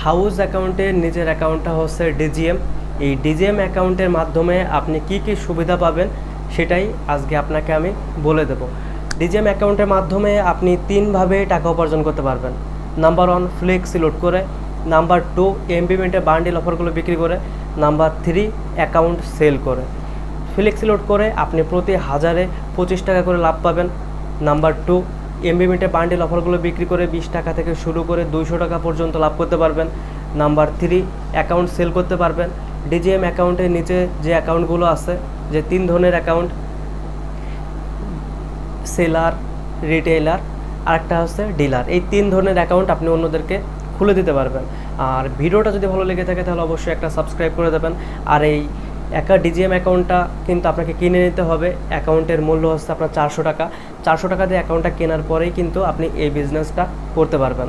House অ্যাকাউন্টের নিজের অ্যাকাউন্টটা হচ্ছে ডিজিএম। এই ডিজিএম অ্যাকাউন্টের মাধ্যমে আপনি কি কি সুবিধা পাবেন সেটাই আজকে আপনাকে আমি বলে দেব। ডিজিএম অ্যাকাউন্টের মাধ্যমে আপনি তিনভাবে টাকা উপার্জন করতে পারবেন। নাম্বার 1, ফ্লেক্সি লোড করে। নাম্বার 2, এমবিমেন্টের বান্ডিল অফারগুলো বিক্রি করে। নাম্বার 3, অ্যাকাউন্ট সেল করে। ফ্লেক্সি লোড করে আপনি প্রতি 1000-এ 25 টাকা করে লাভ পাবেন। নাম্বার 2, এমবিমেন্টের বান্ডিল অফারগুলো বিক্রি করে 20 টাকা থেকে শুরু করে 200 টাকা পর্যন্ত লাভ করতে পারবেন। নাম্বার 3, অ্যাকাউন্ট সেল করতে পারবেন। ডিজিএম অ্যাকাউন্টের নিচে যে অ্যাকাউন্টগুলো আছে, যে 3 ধরনের অ্যাকাউন্ট, সেলার, রিটেইলার, আরেকটা হচ্ছে ডিলার, এই 3 ধরনের অ্যাকাউন্ট আপনি অন্যদেরকে খুলে দিতে পারবেন। আর ভিডিওটা যদি ভালো লেগে থাকে তাহলে অবশ্যই একটা সাবস্ক্রাইব করে দেবেন। আর এই ডিজিএম অ্যাকাউন্টটা কিন্তু আপনাকে কিনে নিতে হবে। অ্যাকাউন্টের মূল্য হচ্ছে আপনার 400 টাকা। 400 টাকা দিয়ে অ্যাকাউন্টটা কেনার পরেই কিন্তু আপনি এই বিজনেসটা করতে পারবেন।